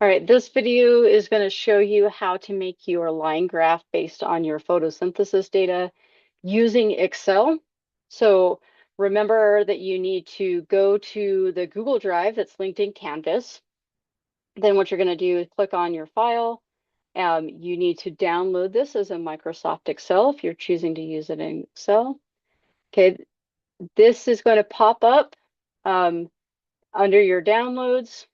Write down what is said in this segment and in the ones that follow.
All right, this video is going to show you how to make your line graph based on your photosynthesis data using Excel. So remember that you need to go to the Google Drive that's linked in Canvas. Then what you're going to do is click on your file. You need to download this as a Microsoft Excel if you're choosing to use it in Excel. Okay, this is going to pop up um, under your downloads.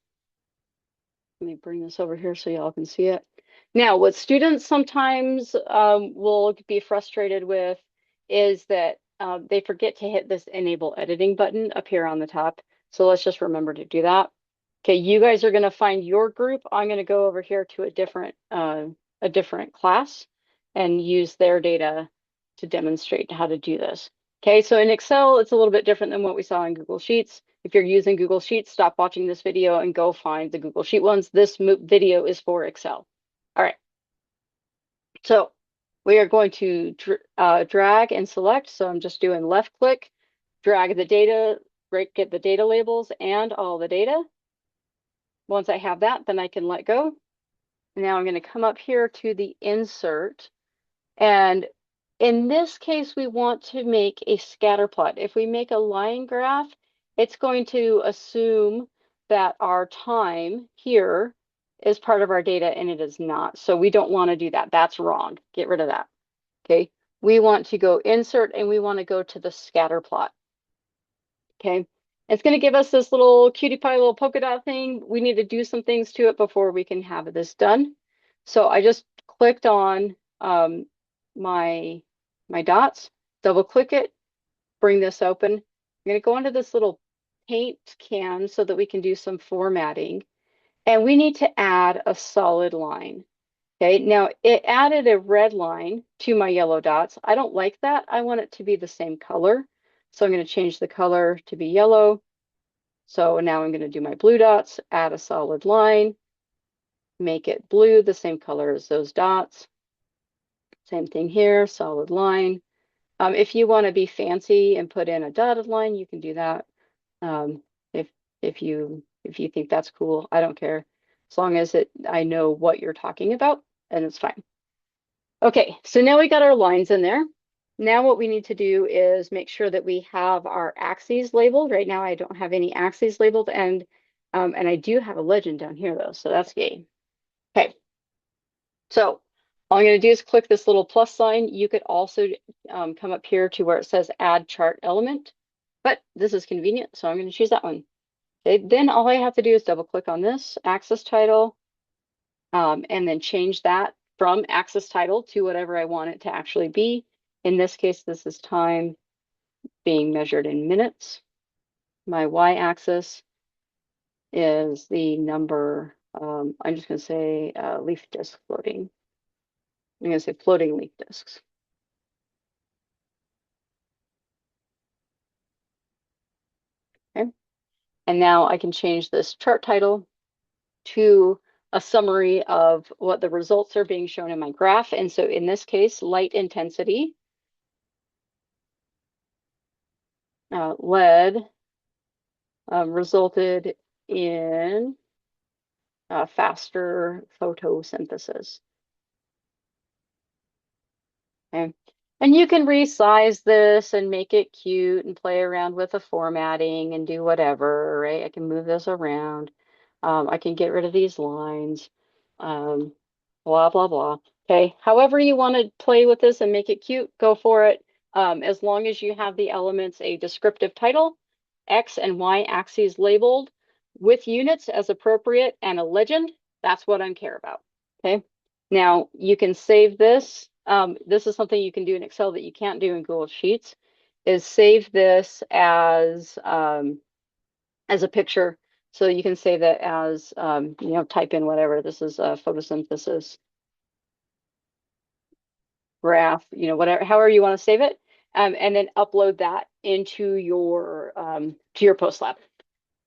Let me bring this over here so y'all can see it. Now, what students sometimes will be frustrated with is that they forget to hit this enable editing button up here on the top. So let's just remember to do that. Okay, you guys are going to find your group. I'm going to go over here to a different class and use their data to demonstrate how to do this. Okay, so in Excel, it's a little bit different than what we saw in Google Sheets. If you're using Google Sheets, stop watching this video and go find the Google Sheet ones. This video is for Excel. All right, so we are going to drag and select. So I'm just doing left click, drag the data, get the data labels and all the data. Once I have that, then I can let go. Now I'm going to come up here to the insert. And in this case, we want to make a scatter plot. If we make a line graph, it's going to assume that our time here is part of our data, and it is not. So we don't want to do that. That's wrong. Get rid of that. Okay. We want to go insert, and we want to go to the scatter plot. Okay. It's going to give us this little cutie pie, little polka dot thing. We need to do some things to it before we can have this done. So I just clicked on my dots, double click it, bring this open. I'm going to go into this little paint can so that we can do some formatting. And we need to add a solid line. Okay, now it added a red line to my yellow dots. I don't like that. I want it to be the same color. So I'm going to change the color to be yellow. So now I'm going to do my blue dots, add a solid line, make it blue, the same color as those dots. Same thing here, solid line. If you want to be fancy and put in a dotted line, you can do that. Um, if if you think that's cool, I don't care. As long as I know what you're talking about, and it's fine. Okay, so now we got our lines in there. Now what we need to do is make sure that we have our axes labeled. Right now I don't have any axes labeled, and I do have a legend down here though, so that's yay. Okay, so all I'm going to do is click this little plus sign. You could also come up here to where it says add chart element, but this is convenient, so I'm going to choose that one. Okay, then all I have to do is double click on this axis title and then change that from axis title to whatever I want it to actually be. In this case, this is time being measured in minutes. My y-axis is the number, I'm just going to say leaf disk floating. I'm going to say floating leaf disks. Okay. And now I can change this chart title to a summary of what the results are being shown in my graph. And so in this case, light intensity led resulted in faster photosynthesis. Okay. And you can resize this and make it cute and play around with the formatting and do whatever, right? I can move this around. I can get rid of these lines, um, blah, blah, blah. Okay, however you want to play with this and make it cute, go for it. As long as you have the elements a descriptive title, X and Y axes labeled with units as appropriate and a legend, that's what I care about. Okay, now you can save this. This is something you can do in Excel that you can't do in Google Sheets, is save this as a picture. So you can save it as, type in whatever. This is a photosynthesis graph, whatever, however you want to save it, and then upload that into your to your post lab.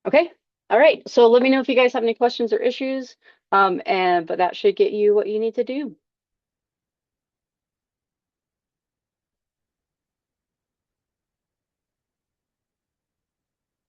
Okay. All right. So let me know if you guys have any questions or issues. But that should get you what you need to do.